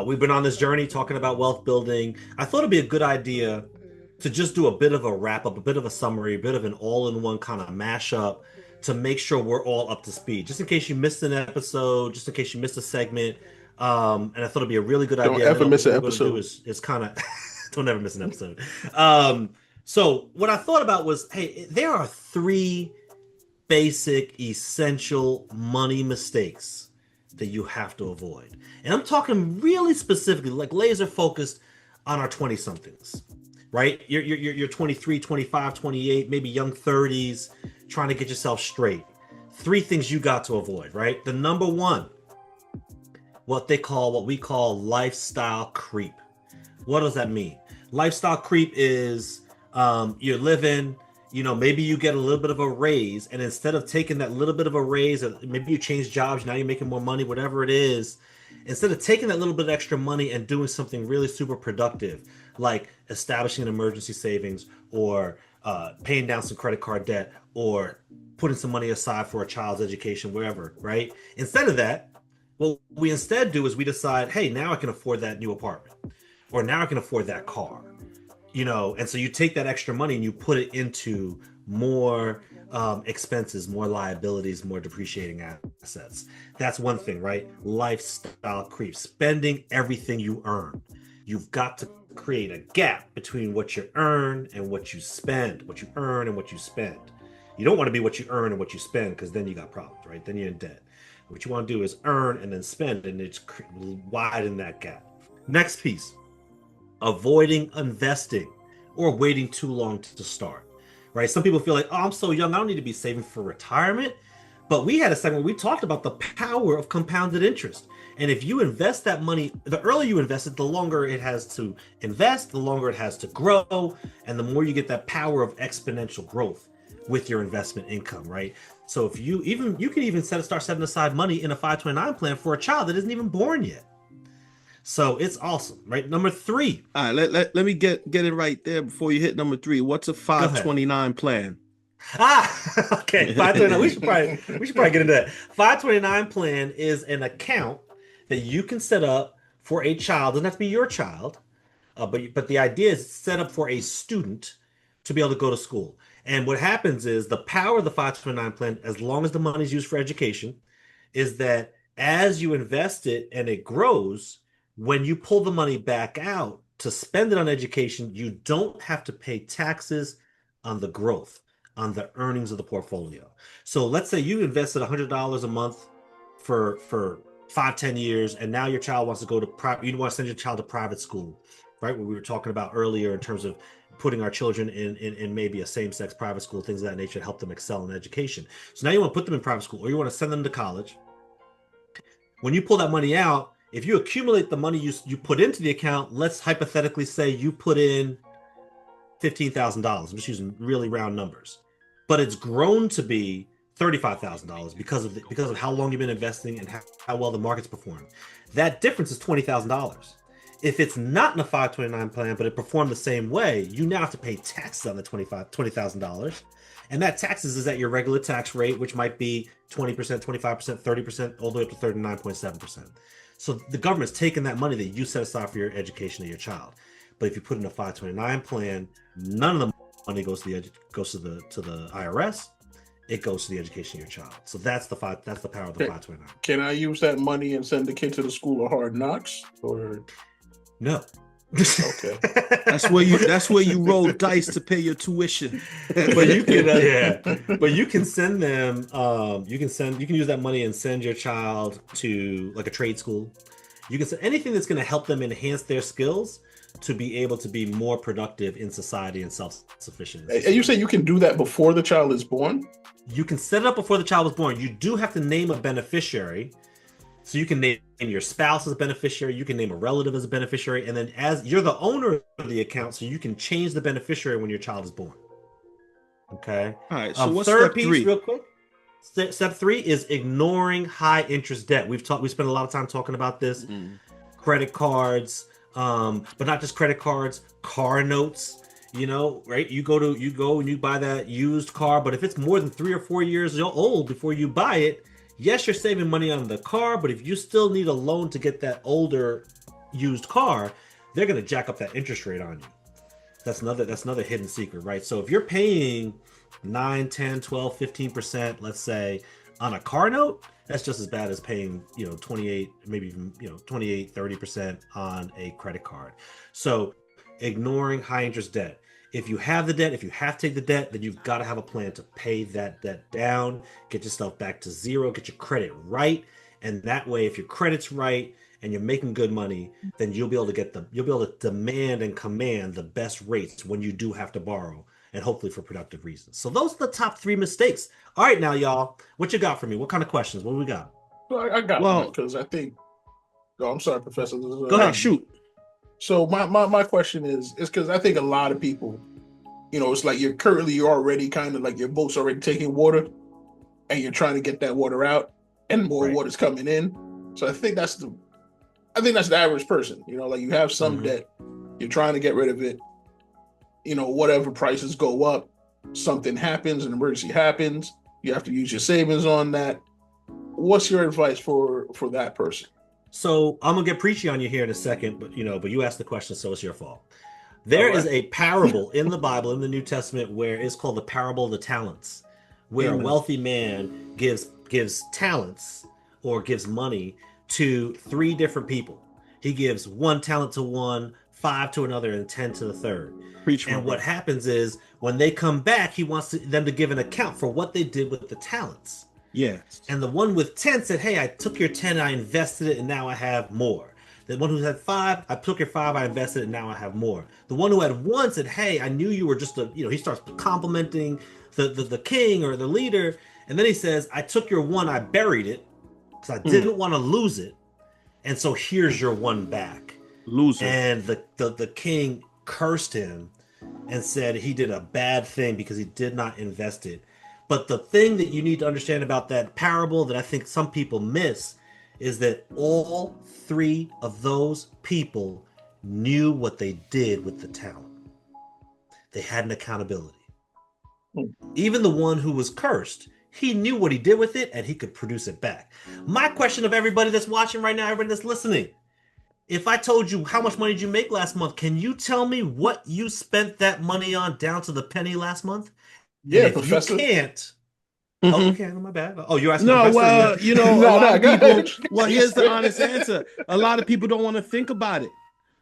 We've been on this journey talking about wealth building. I thought it'd be a good idea to just do a bit of a wrap up, a bit of a summary, a bit of an all in one kind of mashup to make sure we're all up to speed. Just in case you missed an episode, just in case you missed a segment. And I thought it'd be a really good Don't idea. And ever then miss what an we're going to do episode. is kind of don't ever miss an episode. So what I thought about was, hey, there are three basic, essential money mistakes that you have to avoid. And I'm talking really specifically, like laser focused on our 20 somethings, right? You're 23, 25, 28, maybe young 30s, trying to get yourself straight. Three things you got to avoid, right? The number one, what we call lifestyle creep. What does that mean? Lifestyle creep is you're living, maybe you get a little bit of a raise, and instead of taking that little bit of a raise, or maybe you change jobs, now you're making more money, whatever it is, instead of taking that little bit of extra money and doing something really super productive, like establishing an emergency savings or paying down some credit card debt or putting some money aside for a child's education, wherever, right? Instead of that, what we instead do is we decide, hey, now I can afford that new apartment, or now I can afford that car, and so you take that extra money and you put it into more expenses, more liabilities, more depreciating assets. That's one thing, right? Lifestyle creep, spending everything you earn. You've got to create a gap between what you earn and what you spend, what you earn and what you spend. You don't want to be what you earn and what you spend, because then you got problems, right? Then you're in debt. What you want to do is earn and then spend, and it's widen that gap. Next piece, avoiding investing or waiting too long to start, right? Some people feel like, oh, I'm so young, I don't need to be saving for retirement. But we had a segment where we talked about the power of compounded interest. And if you invest that money, the earlier you invest it, the longer it has to invest, the longer it has to grow, and the more you get that power of exponential growth with your investment income, right? So if you can even start setting aside money in a 529 plan for a child that isn't even born yet. So it's awesome, right? Number three. All right, let me get it right there before you hit number three. What's a Go ahead. 529 plan? Okay. 529. We should probably get into that. 529 plan is an account that you can set up for a child. It doesn't have to be your child, but the idea is set up for a student to be able to go to school. And what happens is the power of the 529 plan, as long as the money is used for education, is that as you invest it and it grows, when you pull the money back out to spend it on education, you don't have to pay taxes on the growth, on the earnings of the portfolio. So let's say you invested $100 a month for 5, 10 years, and now your child wants to go to private, you want to send your child to private school, right? What we were talking about earlier in terms of putting our children in maybe a same-sex private school, things of that nature, to help them excel in education. So now you want to put them in private school, or you want to send them to college. When you pull that money out, if you accumulate the money you put into the account, let's hypothetically say you put in $15,000. I'm just using really round numbers, but it's grown to be $35,000 because of how long you've been investing and how well the market's performed. That difference is $20,000. If it's not in a 529 plan, but it performed the same way, you now have to pay taxes on the $20,000. And that taxes is at your regular tax rate, which might be 20%, 25%, 30%, all the way up to 39.7%. So the government's taking that money that you set aside for your education of your child. But if you put in a 529 plan, none of the money goes to the IRS. It goes to the education of your child. So that's the power of the 529. Can I use that money and send the kid to the school of hard knocks? Or no. Okay. That's where you roll dice to pay your tuition. But you can but you can send them you can use that money and send your child to like a trade school. You can send anything that's going to help them enhance their skills to be able to be more productive in society and self-sufficient. And you say you can do that before the child is born? You can set it up before the child was born. You do have to name a beneficiary. So you can name your spouse as a beneficiary, you can name a relative as a beneficiary, and then as you're the owner of the account, so you can change the beneficiary when your child is born. Okay. All right. So what's third step piece, three? real quick. Step three is ignoring high interest debt. We spent a lot of time talking about this. Credit cards, but not just credit cards, car notes. Right? You go and you buy that used car, but if it's more than 3 or 4 years old before you buy it, yes, you're saving money on the car, but if you still need a loan to get that older used car, they're going to jack up that interest rate on you. That's another hidden secret, right? So if you're paying 9, 10, 12, 15%, let's say, on a car note, that's just as bad as paying, 28, maybe even, 28, 30% on a credit card. So ignoring high interest debt. If you have the debt, if you have to take the debt, then you've got to have a plan to pay that debt down, get yourself back to zero, get your credit right. And that way, if your credit's right and you're making good money, then you'll be able to demand and command the best rates when you do have to borrow, and hopefully for productive reasons. So those are the top 3 mistakes. All right, now, y'all, what you got for me? What kind of questions? What do we got? Well, I got one because I think. Oh, I'm sorry, Professor. Go ahead, shoot. So my question is because I think a lot of people, it's like you're already kind of like your boat's already taking water, and you're trying to get that water out, and more water's coming in. So I think that's the average person. Like you have some debt, you're trying to get rid of it. Whatever prices go up, something happens, an emergency happens, you have to use your savings on that. What's your advice for that person? So I'm gonna get preachy on you here in a second, but you asked the question, so it's your fault. There is a parable in the Bible, in the New Testament, where it's called the parable of the talents, where a wealthy man gives talents or gives money to 3 different people. He gives 1 talent to one, 5 to another, and 10 to the third. And what happens is when they come back, he wants them to give an account for what they did with the talents. Yeah. And the one with 10 said, hey, I took your 10, I invested it, and now I have more. The one who had 5, I took your 5, I invested it, and now I have more. The one who had 1 said, hey, I knew you were just he starts complimenting the king or the leader. And then he says, I took your 1, I buried it because I didn't want to lose it. And so here's your 1 back. Loser. And the king cursed him and said he did a bad thing because he did not invest it. But the thing that you need to understand about that parable that I think some people miss is that all 3 of those people knew what they did with the talent. They had an accountability. Even the one who was cursed, he knew what he did with it and he could produce it back. My question of everybody that's watching right now, everybody that's listening, if I told you how much money did you make last month, can you tell me what you spent that money on down to the penny last month? Yeah, if Professor. You can't. Oh, okay, my bad. Oh, you're asking. No, well, a lot of people. Well, here's the honest answer. A lot of people don't want to think about it.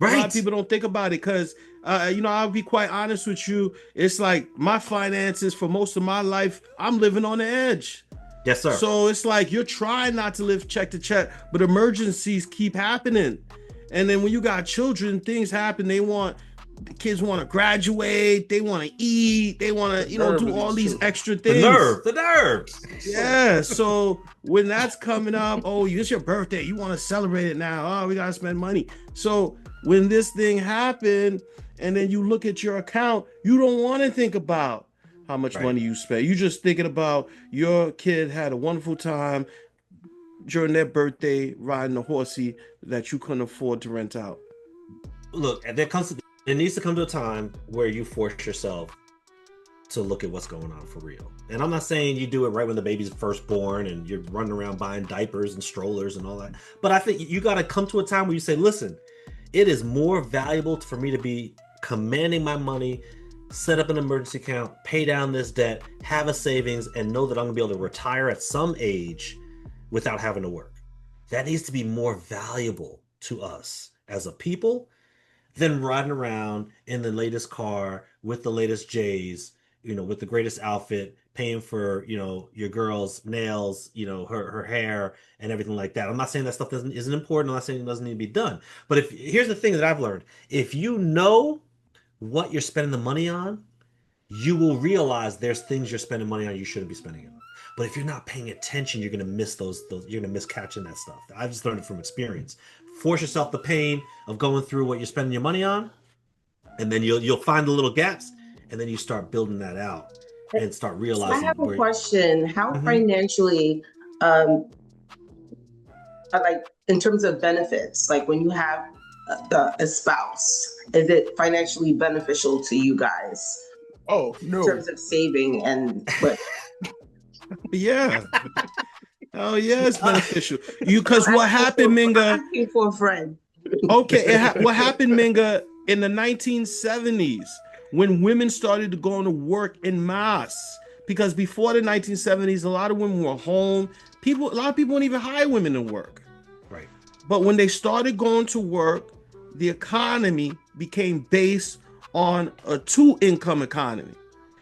Right. A lot of people don't think about it because, I'll be quite honest with you. It's like my finances for most of my life, I'm living on the edge. Yes, sir. So it's like you're trying not to live check to check, but emergencies keep happening. And then when you got children, things happen. The kids want to graduate. They want to eat. They want to, do all these extra things. The nerves. Yeah. So when that's coming up, it's your birthday. You want to celebrate it now. Oh, we got to spend money. So when this thing happened and then you look at your account, you don't want to think about how much money you spent. You're just thinking about your kid had a wonderful time during their birthday riding a horsey that you couldn't afford to rent out. Look, it needs to come to a time where you force yourself to look at what's going on for real. And I'm not saying you do it right when the baby's first born and you're running around buying diapers and strollers and all that. But I think you got to come to a time where you say, listen, it is more valuable for me to be commanding my money, set up an emergency account, pay down this debt, have a savings, and know that I'm going to be able to retire at some age without having to work. That needs to be more valuable to us as a people than riding around in the latest car with the latest J's, with the greatest outfit, paying for, your girl's nails, her hair and everything like that. I'm not saying that stuff isn't important. I'm not saying it doesn't need to be done. But here's the thing that I've learned. If you know what you're spending the money on, you will realize there's things you're spending money on you shouldn't be spending it on. But if you're not paying attention, you're going to miss those you're going to miss catching that stuff. I've just learned it from experience. Force yourself the pain of going through what you're spending your money on, and then you'll find the little gaps, and then you start building that out and start realizing. I have a question. How financially, like in terms of benefits, like when you have a spouse, is it financially beneficial to you guys? Oh, no. In terms of saving Yeah. Oh yeah, it's beneficial. Because what happened, Minga? I'm asking for a friend. Okay, what happened, Minga, in the 1970s when women started to go to work in mass? Because before the 1970s, a lot of women were home. A lot of people wouldn't even hire women to work. Right. But when they started going to work, the economy became based on a two-income economy.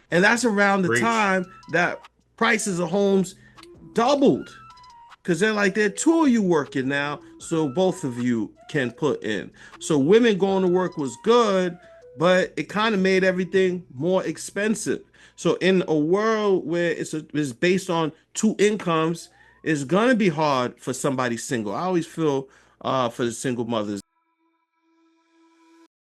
And that's around the time that prices of homes doubled. Because there are two of you working now, so both of you can put in. So women going to work was good, but it kind of made everything more expensive. So in a world where it's based on two incomes, it's gonna be hard for somebody single. I always feel for the single mothers.